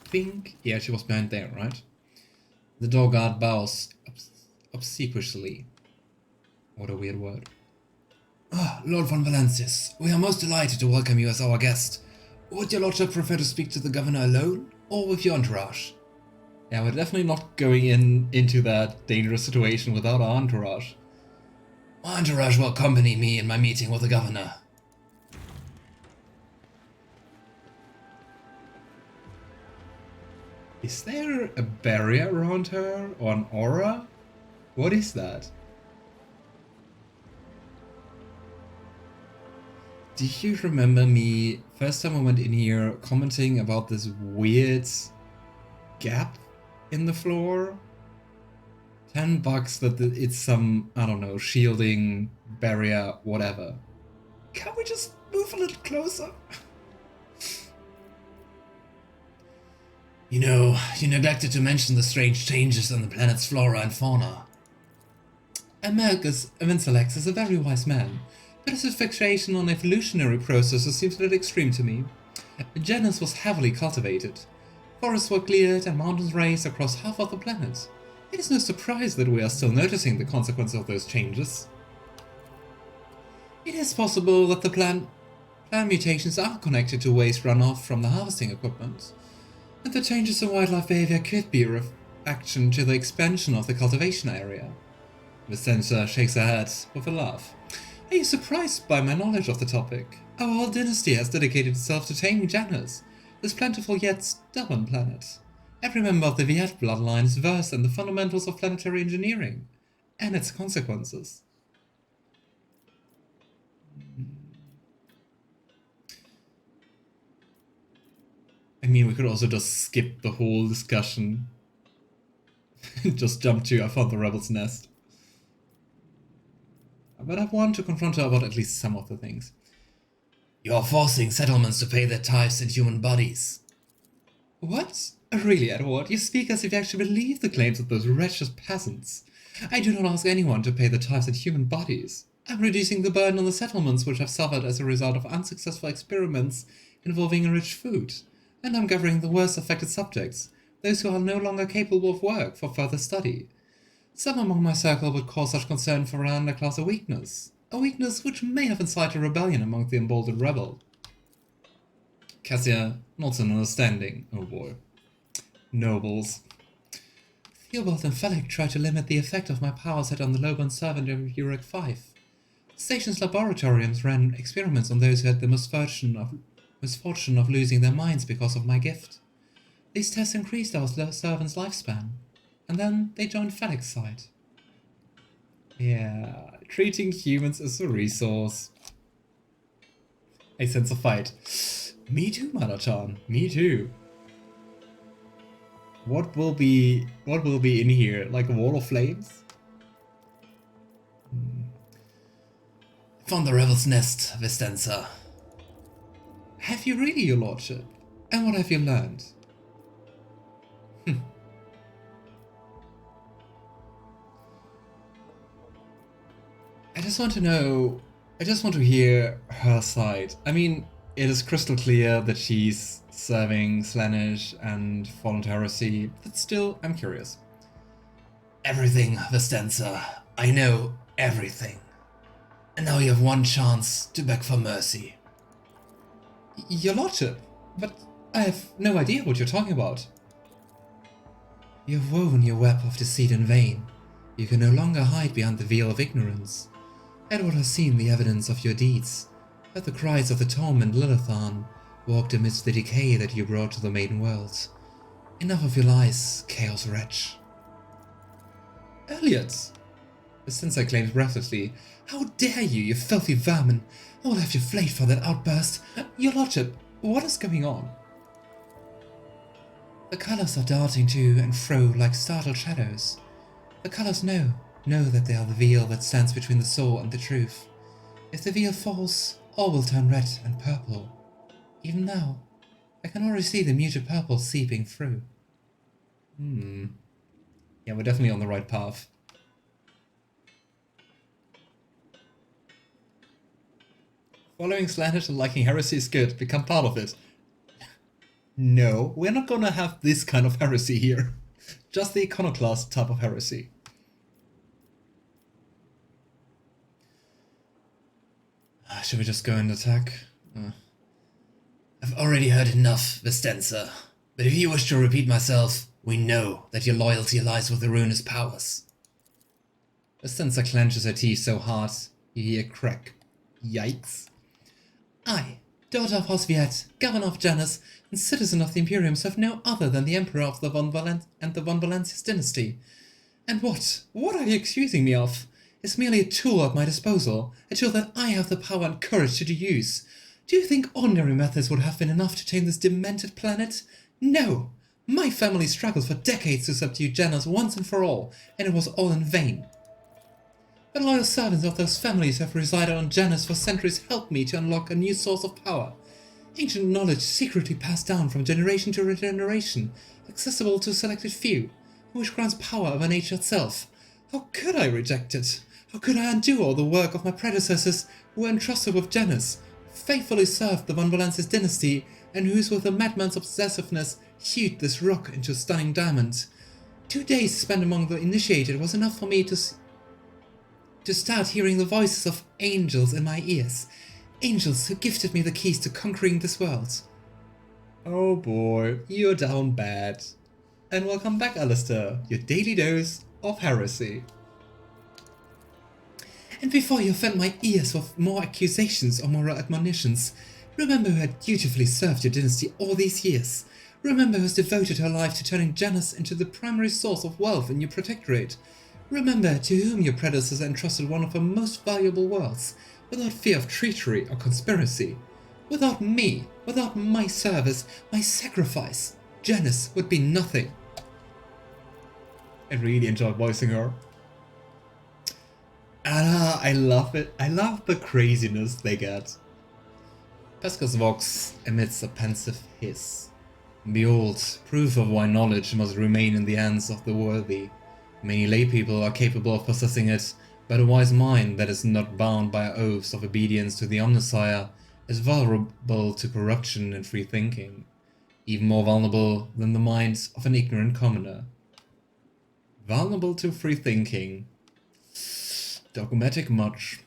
think... Yeah, she was behind there, right? The door guard bows obsequiously. What a weird word. Ah, Lord von Valancius, we are most delighted to welcome you as our guest. Would your lordship prefer to speak to the governor alone, or with your entourage? Yeah, we're definitely not going into that dangerous situation without our entourage. My entourage will accompany me in my meeting with the governor. Is there a barrier around her, or an aura? What is that? Do you remember me, first time I went in here, commenting about this weird gap in the floor? $10 that it's some, I don't know, shielding, barrier, whatever. Can't we just move a little closer? You know, you neglected to mention the strange changes in the planet's flora and fauna. Amalgus Avincelax is a very wise man, but his fixation on evolutionary processes seems a little extreme to me. Janus was heavily cultivated. Forests were cleared and mountains raised across half of the planet. It is no surprise that we are still noticing the consequences of those changes. It is possible that the plant mutations are connected to waste runoff from the harvesting equipment, and the changes in wildlife behavior could be a reaction to the expansion of the cultivation area. The censor shakes her head with a laugh. Are you surprised by my knowledge of the topic? Our whole dynasty has dedicated itself to taming Janus, this plentiful yet stubborn planet. Every member of the Vyatt bloodline is versed in the fundamentals of planetary engineering and its consequences. I mean, we could also just skip the whole discussion. Just jump to I found the rebel's nest. But I want to confront her about at least some of the things. You are forcing settlements to pay their tithes in human bodies. What? Really, Edward? You speak as if you actually believe the claims of those wretched peasants. I do not ask anyone to pay the tithes in human bodies. I'm reducing the burden on the settlements which have suffered as a result of unsuccessful experiments involving enriched food, and I'm governing the worst affected subjects, those who are no longer capable of work for further study. Some among my circle would call such concern for an underclass a weakness which may have incited rebellion among the emboldened rebel. Cassia nods in understanding. Oh boy. Nobles. Theobald and Felix tried to limit the effect of my powers had on the lowborn servant of Uric 5. The station's laboratoriums ran experiments on those who had the misfortune of losing their minds because of my gift. These tests increased our servant's lifespan, and then they joined Felix's side. Yeah, treating humans as a resource. I sense a fight. Me too, Madachan. Me too. What will be in here? Like a wall of flames? Found the rebel's nest, Vistenza. Have you really, your lordship? And what have you learned? I just want to hear her side. I mean, it is crystal clear that she's serving Slaanesh and Fallen to Heresy, but still, I'm curious. Everything, Vistenza. I know everything. And now you have one chance to beg for mercy. Your lordship, but I have no idea what you're talking about. You have woven your web of deceit in vain. You can no longer hide behind the veil of ignorance. Edward has seen the evidence of your deeds, heard the cries of the Tom and Lilithan, walked amidst the decay that you brought to the maiden world. Enough of your lies, chaos wretch. Yrliet! The sensei claims breathlessly. How dare you, you filthy vermin! I will have you flayed for that outburst. Your lordship, what is going on? The colours are darting to and fro like startled shadows. The colours know that they are the veil that stands between the soul and the truth. If the veil falls, all will turn red and purple. Even now, I can already see the muted purple seeping through. Yeah, we're definitely on the right path. Following Slaanesh and liking heresy is good. Become part of it. No, we're not gonna have this kind of heresy here. Just the iconoclast type of heresy. Should we just go and attack? I've already heard enough, Vistenza. But if you wish to repeat myself, we know that your loyalty lies with the ruinous powers. Vistenza clenches her teeth so hard, you hear a crack. Yikes. I, daughter of House Vyatt, governor of Janus, and citizen of the Imperium, serve no other than the Emperor of the Von Valancius dynasty. And what are you accusing me of? Is merely a tool at my disposal, a tool that I have the power and courage to use. Do you think ordinary methods would have been enough to tame this demented planet? No! My family struggled for decades to subdue Janus once and for all, and it was all in vain. The loyal servants of those families who have resided on Janus for centuries helped me to unlock a new source of power. Ancient knowledge secretly passed down from generation to generation, accessible to a selected few, which grants power over nature itself. How could I reject it? How could I undo all the work of my predecessors who were entrusted with Janus, faithfully served the Von Valancius dynasty, and whose with a madman's obsessiveness hewed this rock into a stunning diamond? 2 days spent among the initiated was enough for me to start hearing the voices of angels in my ears. Angels who gifted me the keys to conquering this world. Oh boy, you're down bad. And welcome back, Alistair, your daily dose of heresy. And before you offend my ears with more accusations or moral admonitions, remember who had dutifully served your dynasty all these years. Remember who has devoted her life to turning Janus into the primary source of wealth in your protectorate. Remember to whom your predecessor entrusted one of her most valuable worlds, without fear of treachery or conspiracy. Without me, without my service, my sacrifice, Janus would be nothing. I really enjoyed voicing her. I love it. I love the craziness they get. Pasqal's vox emits a pensive hiss. Behold, proof of why knowledge must remain in the hands of the worthy. Many laypeople are capable of possessing it, but a wise mind that is not bound by oaths of obedience to the Omnissiah is vulnerable to corruption and free thinking, even more vulnerable than the minds of an ignorant commoner. Vulnerable to free thinking. Dogmatic much.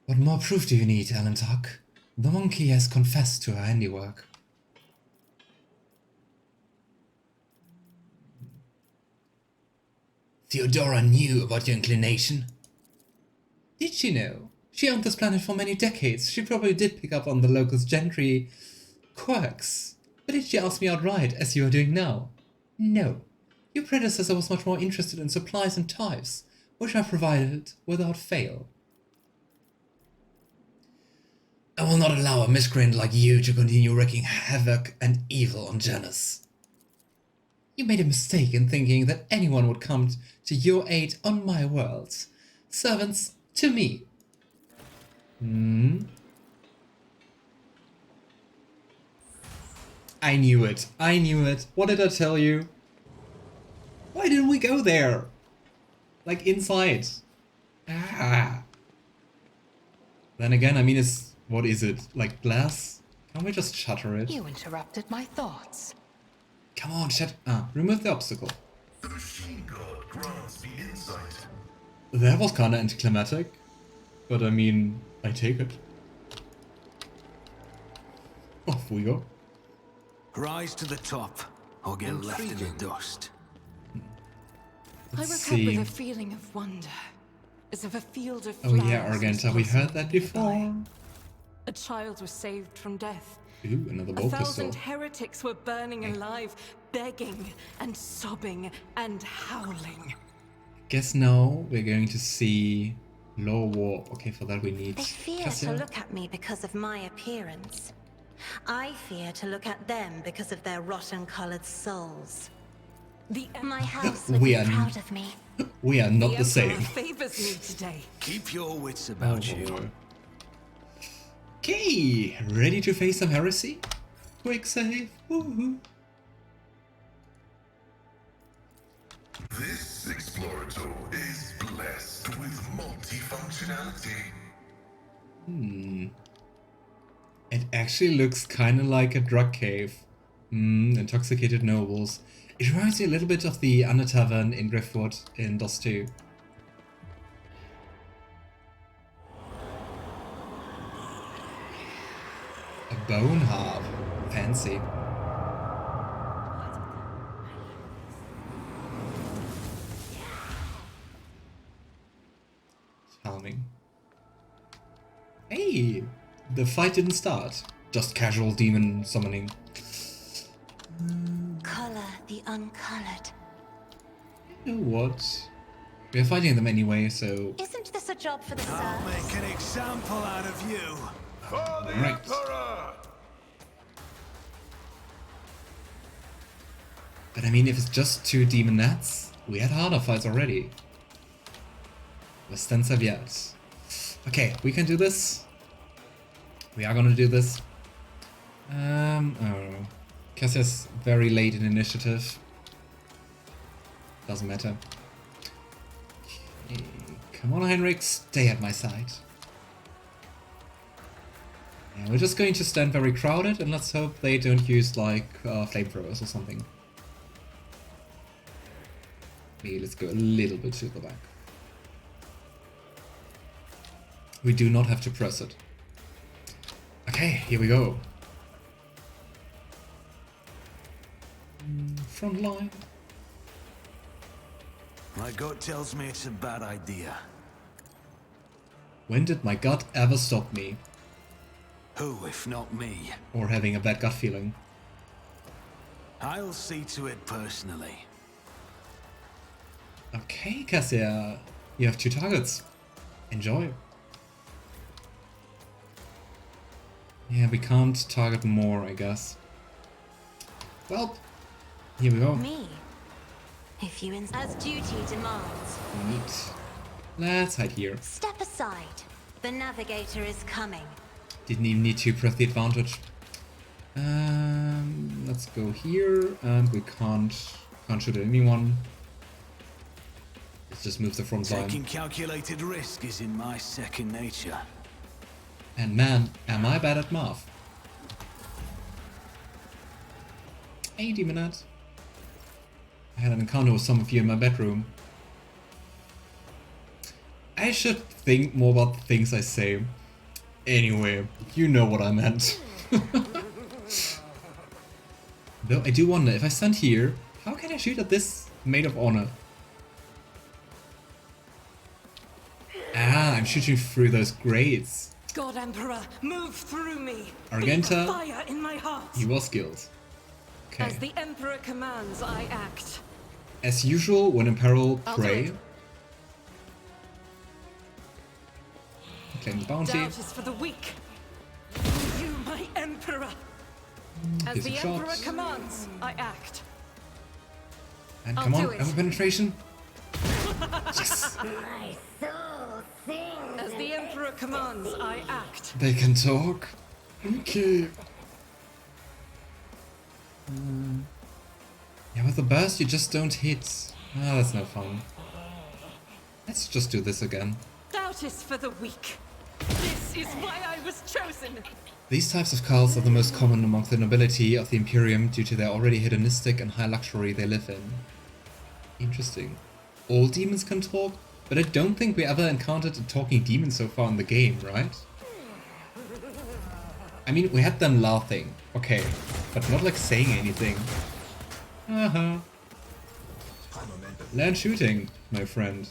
What more proof do you need, Alan Tuck? The monkey has confessed to her handiwork. Theodora knew about your inclination. Did she know? She owned this planet for many decades. She probably did pick up on the locals' gentry quirks. But did she ask me outright, as you are doing now? No. Your predecessor was much more interested in supplies and tithes, which I provided without fail. I will not allow a miscreant like you to continue wreaking havoc and evil on Janus. You made a mistake in thinking that anyone would come to your aid on my world. Servants to me. I knew it. I knew it. What did I tell you? Why didn't we go there? Like inside. Ah. Then again, I mean, it's... What is it? Like glass? Can't we just shatter it? You interrupted my thoughts. Come on, remove the obstacle. The machine god grants me insight. That was kinda anticlimactic. But I mean, I take it. Off we go. Rise to the top, or get left in the dust. I Let's woke up see. with a feeling of wonder, as if a field of Oh flowers yeah, Argenta, we heard that before. A child was saved from death. Ooh, another bow 1,000 pistol. heretics were burning alive, begging and sobbing and howling. Guess now we're going to see Law War. Okay, for that we need They fear Cassia. to look at me because of my appearance. I fear to look at them because of their rotten-colored souls. My house would We be are proud of me. We are not the Emperor same. favors me today. Keep your wits Oh about you. boy. Okay, ready to face some heresy? Quick save. Woohoo. This Explorator is blessed with multifunctionality. It actually looks kind of like a drug cave. Intoxicated nobles. It reminds me a little bit of the Under Tavern in Driftwood in DOS 2. A bone harp. Fancy. Charming. Hey! The fight didn't start. Just casual demon summoning. Color the uncolored. You know what? We're fighting them anyway, so... Isn't this a job for the I'll serfs? make an example out of you. For the Right. Emperor! But I mean, if it's just 2 demonettes, we had harder fights already. With Stensa Vyatt. Okay, we can do this. We are gonna do this. I don't know. Cassia's very late in initiative. Doesn't matter. Okay. Come on, Heinrix, stay at my side. Yeah, we're just going to stand very crowded and let's hope they don't use like flamethrowers or something. Maybe let's go a little bit to the back. We do not have to press it. Okay, here we go. Front line. My gut tells me it's a bad idea. When did my gut ever stop me? Who, if not me? Or having a bad gut feeling? I'll see to it personally. Okay, Cassia. You have 2 targets. Enjoy. Yeah, we can't target more, I guess. Well, here we go. Me? If you as duty demands. Neat. Let's hide here. Step aside. The Navigator is coming. Didn't even need to press the advantage. Let's go here, and we can't shoot at anyone. Let's just move the front line. Taking calculated risk is in my second nature. And man, am I bad at math. Hey, Demonette. I had an encounter with some of you in my bedroom. I should think more about the things I say. Anyway, you know what I meant. Though I do wonder, if I stand here, how can I shoot at this maid of honor? Ah, I'm shooting through those grates. God Emperor, move through me. Argenta, Fire in my heart. you are skilled. Okay. As the Emperor commands, I act. As usual, when in peril, I'll do pray. it. Claim the bounty. Doubt is for the weak. You, my Emperor. As Here's the a shot. Emperor commands, I act. And I'll come on, do it. over penetration. Yes! My soul sings. As the Emperor commands, I act. They can talk. Okay. Yeah, with the burst you just don't hit. Ah, that's no fun. Let's just do this again. Doubt is for the weak. This is why I was chosen. These types of cults are the most common among the nobility of the Imperium due to their already hedonistic and high luxury they live in. Interesting. All demons can talk, but I don't think we ever encountered a talking demon so far in the game, right? I mean, we had them laughing, okay, but not like saying anything. Uh-huh. Land shooting, my friend.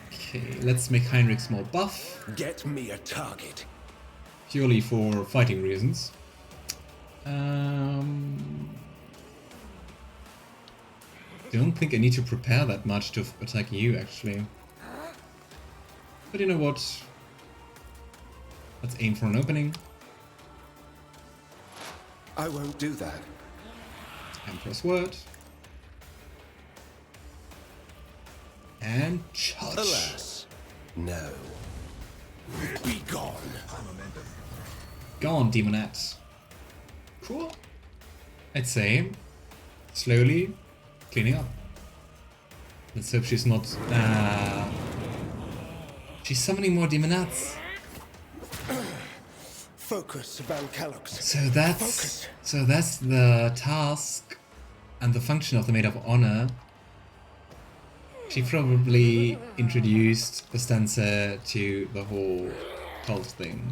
Okay, let's make Heinrix more buff. Get me a target. Purely for fighting reasons. Don't think I need to prepare that much to attack you, actually. But you know what? Let's aim for an opening. I won't do that. Emperor's word. And charge. Alas, no. Be gone. Go on, Demonette. Cool. I'd say slowly cleaning up. Let's hope she's not. She's summoning more Demonettes. Focus, Van Calux. So that's the task and the function of the Maid of Honor. She probably introduced Costanza to the whole cult thing.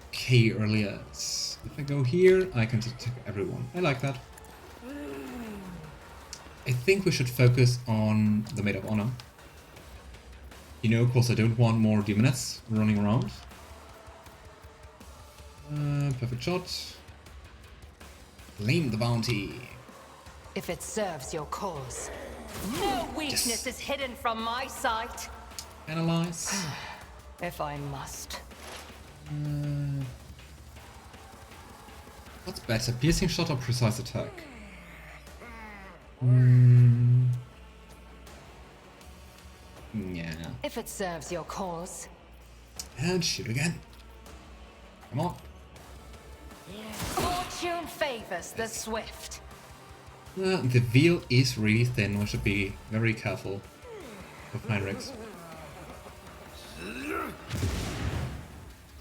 Okay, Yrliet. If I go here, I can attack everyone. I like that. I think we should focus on the Maid of Honor. You know, of course, I don't want more demonettes running around. Perfect shot. Claim the bounty. If it serves your cause. No weakness is hidden from my sight. Analyze. If I must. What's better, piercing shot or precise attack? Yeah. If it serves your cause. And shoot again. Come on. Fortune favors the swift. The veil is really thin. We should be very careful with Heinrix.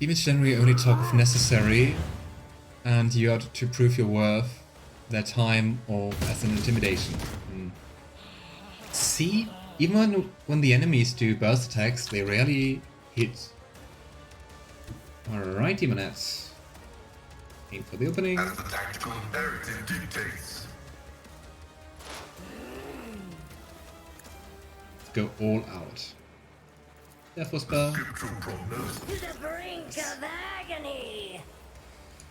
Demons generally only talk if necessary, and you have to prove your worth, their time, or as an intimidation. See? Even when the enemies do burst attacks, they rarely hit. Alright, demonettes. Aim for the opening. As the tactical imperative dictates. Let's go all out. Death Whisper. Scriptural prognosis. The brink of agony.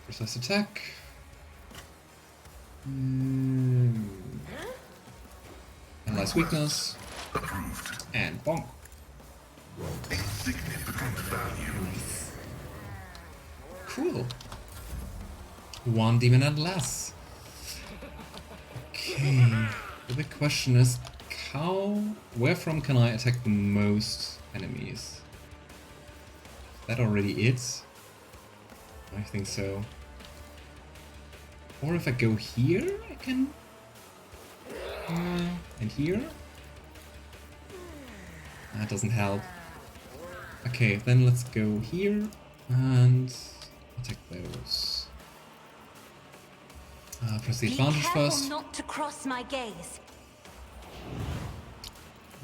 Precise attack. Analyze weakness. Approved. And bonk. Insignificant value. Cool. One demonette less. Okay. The big question is, where from can I attack the most enemies? Is that already it? I think so. Or if I go here, I can... and here? That doesn't help. Okay, then let's go here and attack those. Press the advantage first. Not to cross my gaze.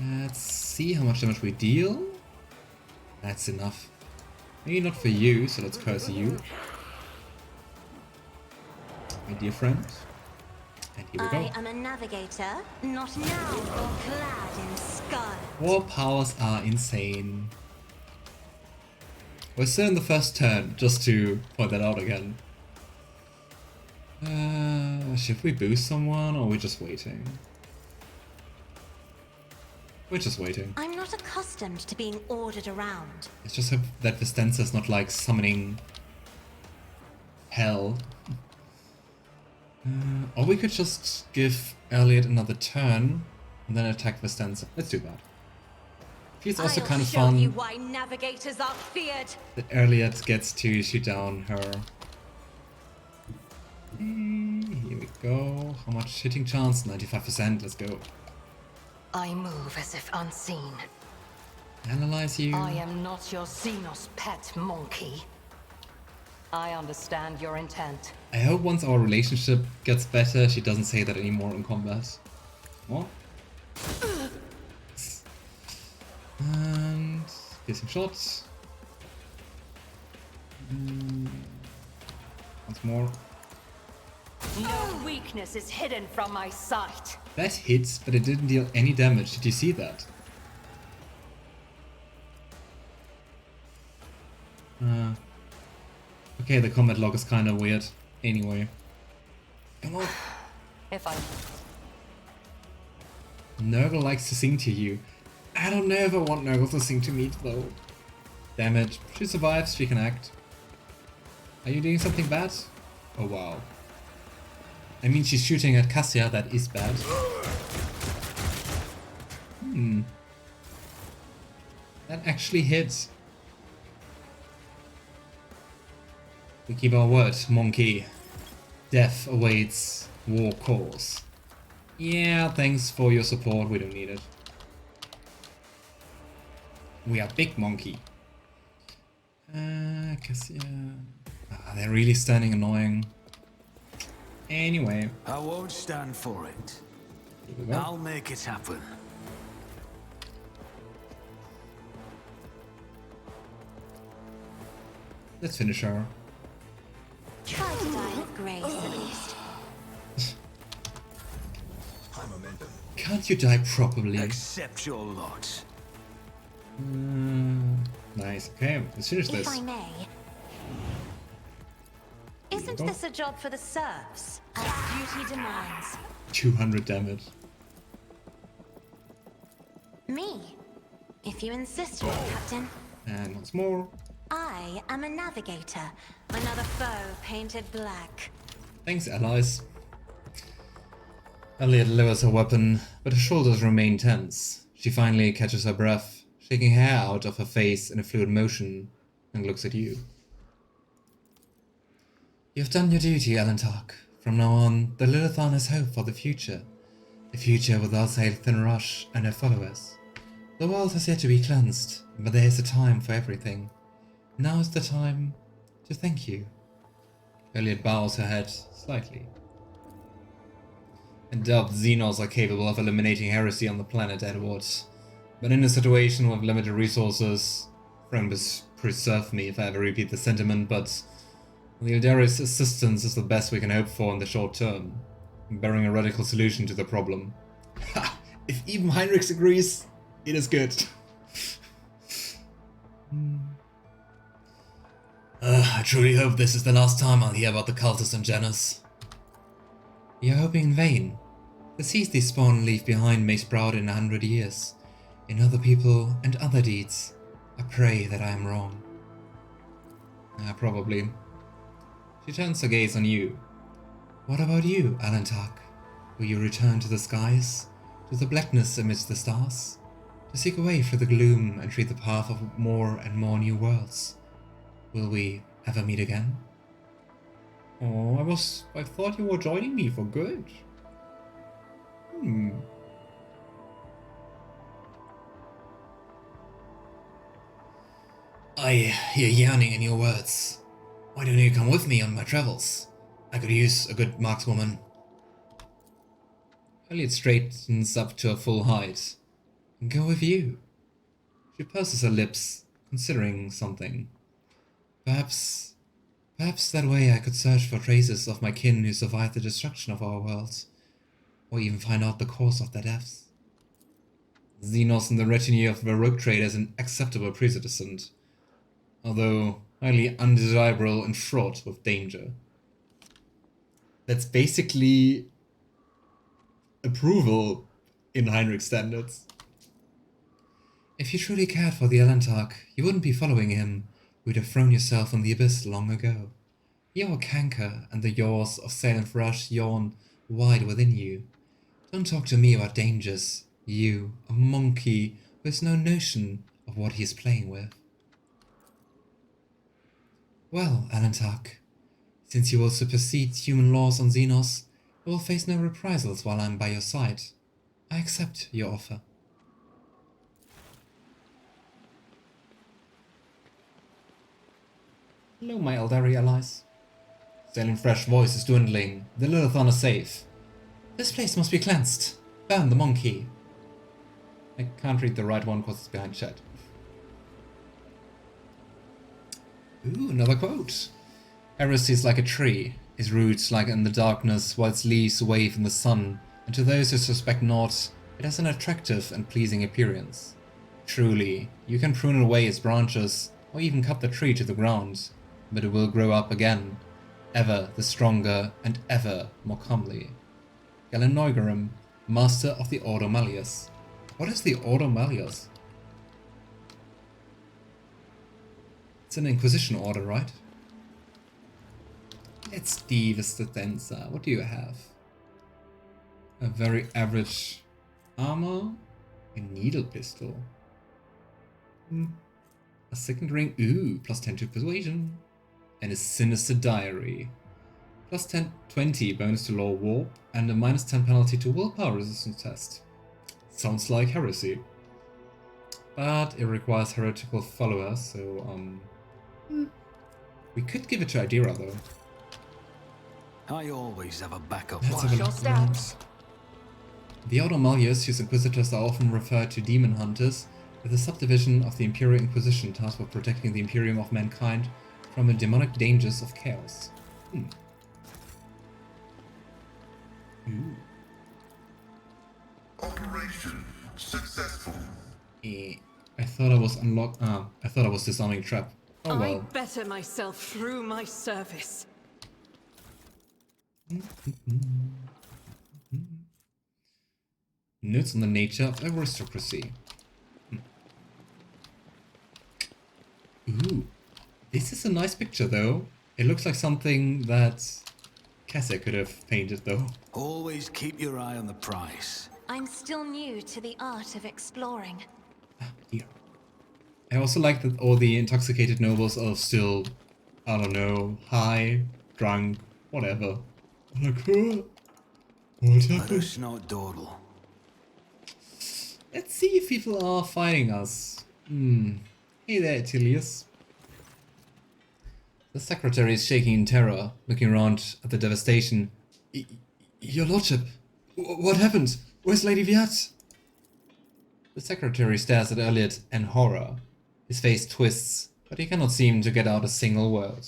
Let's see how much damage we deal. That's enough. Maybe not for you, so let's curse you. My dear friend. And here we go. I am a navigator, not now or clad in scarlet. War powers are insane. We're still in the first turn, just to point that out again. Should we boost someone, or are we just waiting? We're just waiting. I'm not accustomed to being ordered around. It's just hope that Vistenza is not like summoning hell. Or we could just give Yrliet another turn and then attack Vistenza. Let's do that. It's also kind of I'll show you fun why navigators are feared. that Yrliet gets to shoot down her. Here we go. How much hitting chance? 95%. Let's go. I move as if unseen. Analyze you. I am not your Xenos pet monkey. I understand your intent. I hope once our relationship gets better, she doesn't say that anymore in combat. What? And piercing shots. Once more. No weakness is hidden from my sight. That hits, but it didn't deal any damage. Did you see that? Okay, the combat log is kind of weird. Anyway. Come on. If I... Nurgle likes to sing to you. I don't know if I want Nurgle to sing to me, though. Damage. She survives, she can act. Are you doing something bad? Oh, wow. I mean, she's shooting at Cassia, that is bad. That actually hits. We keep our word, monkey. Death awaits war cause. Yeah, thanks for your support, we don't need it. We are big monkey. Cassia. They're really standing annoying. Anyway. I won't stand for it. Here we go. I'll make it happen. Let's finish her. Try to die with grace, at least. High momentum. Can't you die properly? Accept your lot. Nice. Okay, let's finish If this. I may. Isn't go. this a job for the serfs, as duty demands? 200 damage. Me? If you insist, Lord Captain. And once more. I am a navigator. Another foe painted black. Thanks, allies. Yrliet lowers her weapon, but her shoulders remain tense. She finally catches her breath, shaking hair out of her face in a fluid motion, and looks at you. You've done your duty, Alantark. From now on, the Lilithan has hope for the future. A future without Thin Rush and her followers. The world has yet to be cleansed, but there is a time for everything. Now is the time to thank you. Yrliet bows her head slightly. I doubt Xenos are capable of eliminating heresy on the planet, Edward. But in a situation with limited resources, preserve me if I ever repeat the sentiment, but the Eldari's assistance is the best we can hope for in the short term, bearing a radical solution to the problem. Ha! If even Heinrix agrees, it is good. I truly hope this is the last time I'll hear about the cultists in Janus. You're hoping in vain. The seeds they spawn and leave behind may sprout in 100 years, in other people and other deeds. I pray that I am wrong. Probably. She turns her gaze on you. What about you, Alantark? Will you return to the skies, to the blackness amidst the stars, to seek a way through the gloom and tread the path of more and more new worlds? Will we ever meet again? Oh, I thought you were joining me for good. I hear yearning in your words. Why don't you come with me on my travels? I could use a good markswoman. Yrliet straightens up to her full height. Go with you. She purses her lips, considering something. Perhaps that way I could search for traces of my kin who survived the destruction of our world, or even find out the cause of their deaths. Xenos and the retinue of the rogue trade is an acceptable precedent, although highly undesirable and fraught with danger. That's basically approval in Heinrix standards. If you truly cared for the Alantark, you wouldn't be following him. You'd have thrown yourself in the abyss long ago. You're a canker, and the yaws of Silent Rush yawn wide within you. Don't talk to me about dangers, you, a monkey who has no notion of what he is playing with. Well, Alantark, since you will supersede human laws on Xenos, you will face no reprisals while I'm by your side. I accept your offer. Hello, my Eldari allies. Selling fresh voice is dwindling. The Lilithan are safe. This place must be cleansed. Burn the monkey. I can't read the right one because it's behind chat. Ooh, another quote. Heresy is like a tree. Its roots lie in the darkness, while its leaves wave in the sun, and to those who suspect not, it has an attractive and pleasing appearance. Truly, you can prune away its branches, or even cut the tree to the ground, but it will grow up again, ever the stronger and ever more comely. Galenoigerum, Master of the Ordo Malleus. What is the Ordo Malleus? It's an Inquisition order, right? Let's Divistatensa. What do you have? A very average armor, a needle pistol. A second ring, ooh, plus 10 to persuasion. And a sinister diary. Plus 20 bonus to law warp and a minus 10 penalty to willpower resistance test. Sounds like heresy. but it requires heretical followers, so we could give it to Idira though. I always have a backup Let's plan. have a look around. The Outer Malleus, whose Inquisitors are often referred to demon hunters, is a subdivision of the Imperial Inquisition tasked with protecting the Imperium of Mankind from the demonic dangers of chaos. Ooh. Operation successful. I thought I was I thought I was disarming trap. Oh I well. better myself through my service. Notes on the nature of aristocracy. Ooh. This is a nice picture though. It looks like something that Cassia could have painted though. Always keep your eye on the prize. I'm still new to the art of exploring. Here. I also like that all the intoxicated nobles are still, I don't know, high, drunk, whatever. Like, what Let happened? us not dawdle. Let's see if people are fighting us. Hey there, Tilius. The secretary is shaking in terror, looking around at the devastation. Your lordship, what happened? Where's Lady Vyatt? The secretary stares at Yrliet in horror. His face twists, but he cannot seem to get out a single word.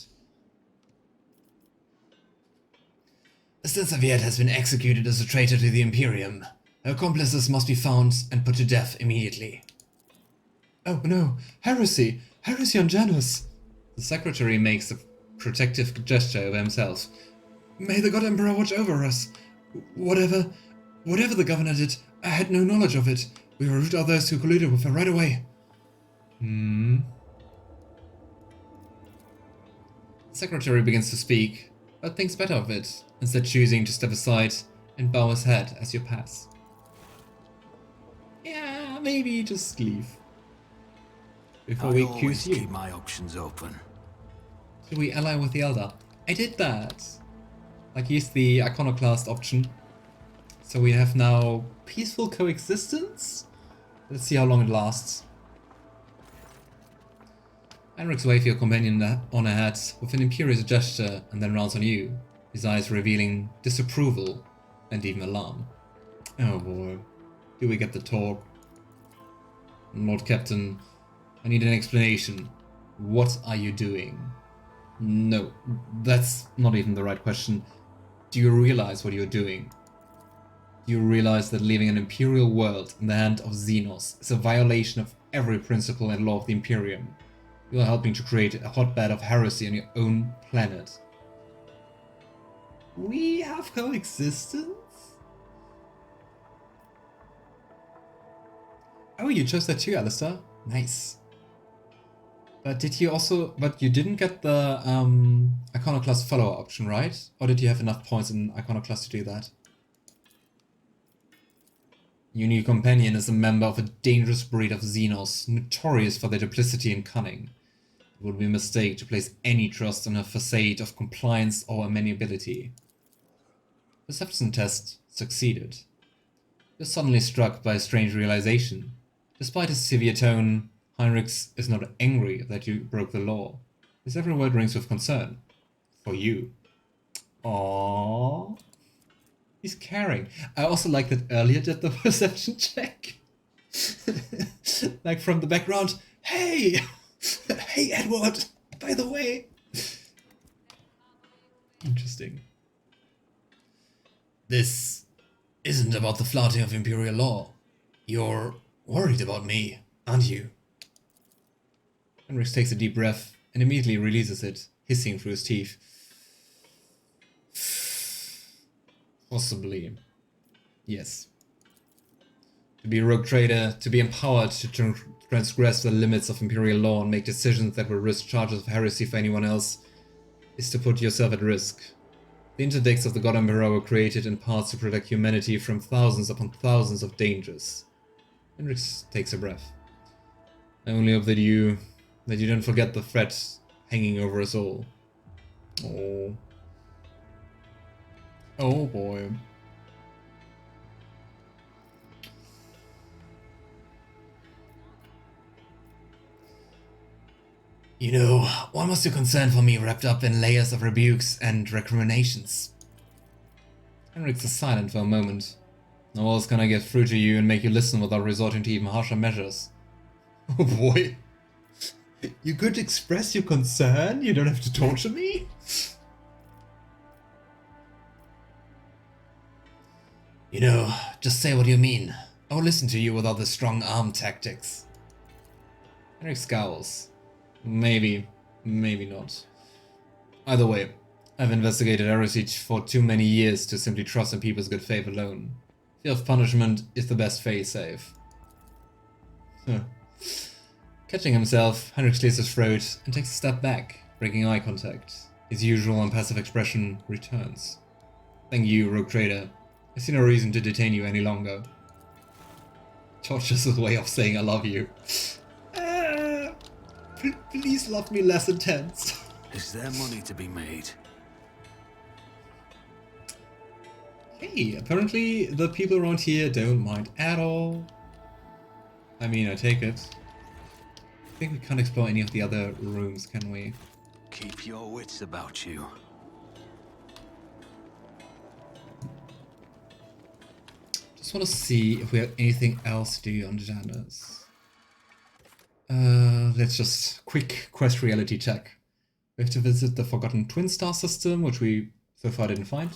Sister Vyatt has been executed as a traitor to the Imperium. Her accomplices must be found and put to death immediately. Oh no, heresy! Heresy on Janus! The secretary makes a protective gesture over himself. May the God Emperor watch over us. Whatever the governor did, I had no knowledge of it. We will root out those who colluded with her right away. The secretary begins to speak, but thinks better of it, instead choosing to step aside and bow his head as you pass. Yeah, maybe just leave. Before we always accuse you. keep my options open. Should we ally with the Elder? I did that. Like, use the Iconoclast option. So we have now peaceful coexistence? Let's see how long it lasts. Heinrix waves your companion on ahead with an imperious gesture and then rounds on you, his eyes revealing disapproval and even alarm. Oh boy. Do we get the talk? Lord Captain, I need an explanation. What are you doing? No, that's not even the right question. Do you realize what you're doing? Do you realize that leaving an imperial world in the hand of Xenos is a violation of every principle and law of the Imperium? You are helping to create a hotbed of heresy on your own planet. We have coexistence? Oh, you chose that too, Alistair. Nice. But you didn't get the Iconoclast follower option, right? Or did you have enough points in Iconoclast to do that? Your new companion is a member of a dangerous breed of Xenos, notorious for their duplicity and cunning. It would be a mistake to place any trust on her facade of compliance or amenability. Perception test succeeded. You're suddenly struck by a strange realization. Despite his severe tone, Heinrix is not angry that you broke the law. His every word rings with concern. For you. Aww. He's caring. I also like that Yrliet did the perception check. Like from the background. Hey! Hey, Edward! By the way! Interesting. This isn't about the flouting of Imperial law. You're worried about me, aren't you? Heinrix takes a deep breath and immediately releases it, hissing through his teeth. Possibly. Yes. To be a rogue trader, to be empowered to transgress the limits of Imperial law and make decisions that will risk charges of heresy for anyone else, is to put yourself at risk. The interdicts of the God Emperor were created in part to protect humanity from thousands upon thousands of dangers. Heinrix takes a breath. I only hope that you don't forget the threat hanging over us all. Oh. Oh boy. You know, why must your concern for me wrapped up in layers of rebukes and recriminations? Heinrix is silent for a moment. How else can I get through to you and make you listen without resorting to even harsher measures? Oh boy. You could express your concern, you don't have to torture me? You know, just say what you mean. I will listen to you without the strong arm tactics. Heinrix scowls. Maybe, maybe not. Either way, I've investigated heresy for too many years to simply trust in people's good faith alone. Fear of punishment is the best fail-safe. Huh. Catching himself, Heinrix clears his throat and takes a step back, breaking eye contact. His usual impassive expression returns. Thank you, Rogue Trader. I see no reason to detain you any longer. Torture's a way of saying I love you. Please love me less intense. Is there money to be made? Hey, apparently the people around here don't mind at all. I mean, I take it. I think we can't explore any of the other rooms, can we? Keep your wits about you. Just want to see if we have anything else to do on Janus. Let's just quick quest reality check. We have to visit the Forgotten Twin Star system, which we so far didn't find.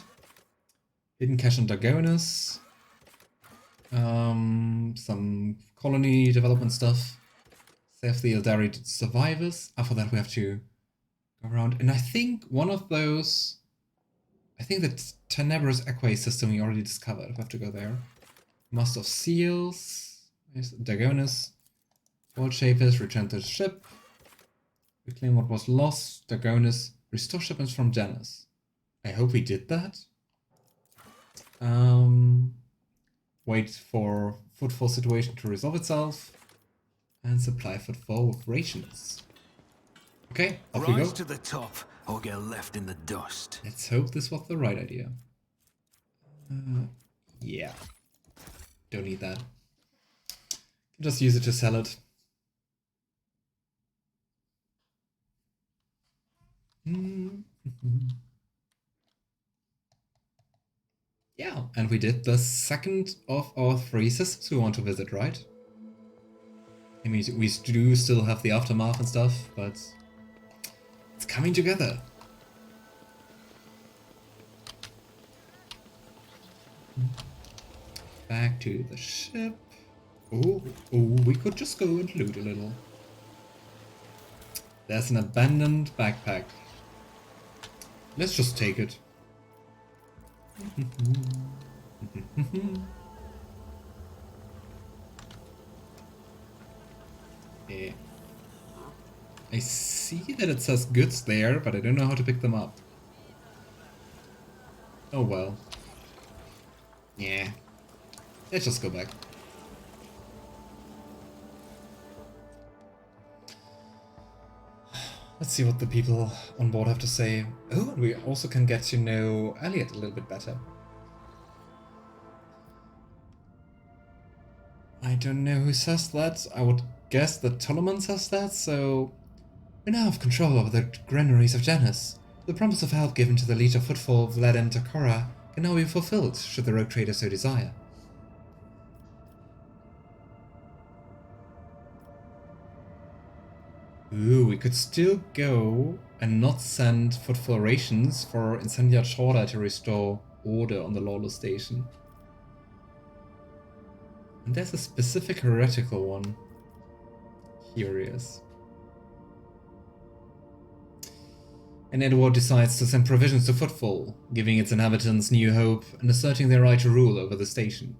Hidden cache on Dagonus. Some colony development stuff. Save the Eldari survivors. After that we have to go around. And I think one of those... I think the Tenebrous Aquay system we already discovered. We have to go there. Master of Seals. Dagonus. World Shapers, return to the ship. Reclaim what was lost. Dagonus. Restore shipments from Janus. I hope we did that. Wait for footfall situation to resolve itself. And supply footfall with rations. Okay, off we go. Rise to the top or get left in the dust. Let's hope this was the right idea. Yeah. Don't need that. Just use it to sell it. Yeah, and we did the second of our 3 systems we want to visit, right? I mean, we do still have the aftermath and stuff, but it's coming together. Back to the ship. Oh, we could just go and loot a little. There's an abandoned backpack. Let's just take it. Yeah. I see that it says goods there, but I don't know how to pick them up. Oh well. Yeah. Let's just go back. Let's see what the people on board have to say. Oh, and we also can get to know Yrliet a little bit better. I don't know who says that. I would guess that Toloman says that, so... We now have control over the granaries of Janus. The promise of help given to the leader Footfall, Vlad and Takora can now be fulfilled, should the rogue trader so desire. Ooh, we could still go and not send Footfall rations for Incendiar Chorda to restore order on the lawless station. And there's a specific heretical one. Curious. And Edward decides to send provisions to Footfall, giving its inhabitants new hope and asserting their right to rule over the station.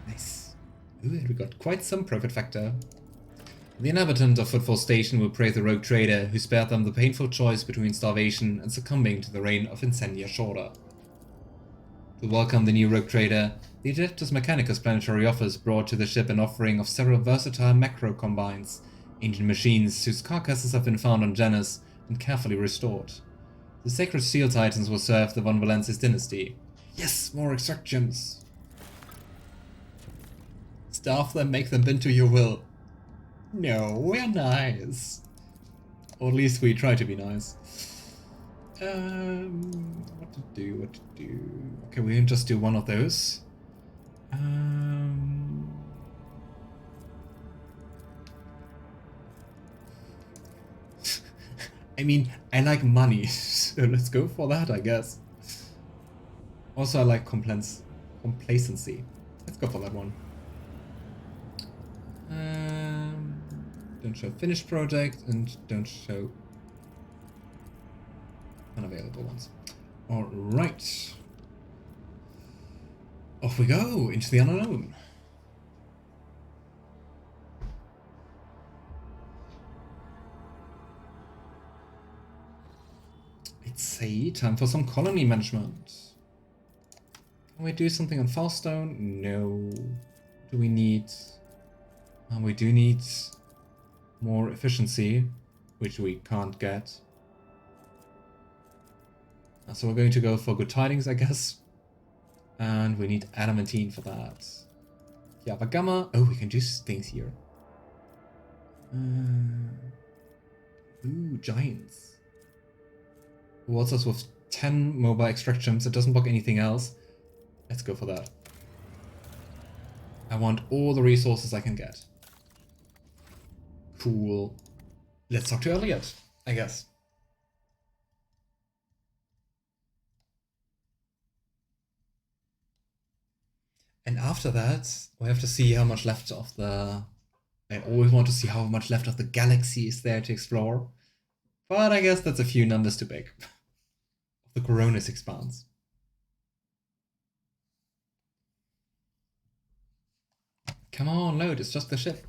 Nice. Ooh, and we got quite some profit factor. The inhabitant of Footfall Station will praise the rogue trader who spared them the painful choice between starvation and succumbing to the reign of Incendiar Chorda. To welcome the new rogue trader, the Adeptus Mechanicus planetary office brought to the ship an offering of several versatile macro-combines, ancient machines whose carcasses have been found on Janus and carefully restored. The sacred steel titans will serve the Von Valensis dynasty. Yes, more extractions! Starve them, make them bend to your will. No, we're nice. Or at least we try to be nice. What to do? Okay, we can just do one of those. I mean, I like money, so let's go for that, I guess. Also, I like complacency. Let's go for that one. Don't show finished project and don't show unavailable ones. Alright. Off we go into the unknown. It's time for some colony management. Can we do something on Falstone? No. Do we need... we do need more efficiency, which we can't get. So we're going to go for good tidings, I guess. And we need adamantine for that. Yeah, but gamma... Oh, we can do things here. Ooh, giants. Rewards us with 10 mobile extractions. It doesn't block anything else. Let's go for that. I want all the resources I can get. Cool. Let's talk to Yrliet, I guess. And after that, we have to see how much left of the... I always want to see how much left of the galaxy is there to explore. But I guess that's a few numbers too big. The Koronus Expanse. Come on, load, it's just the ship.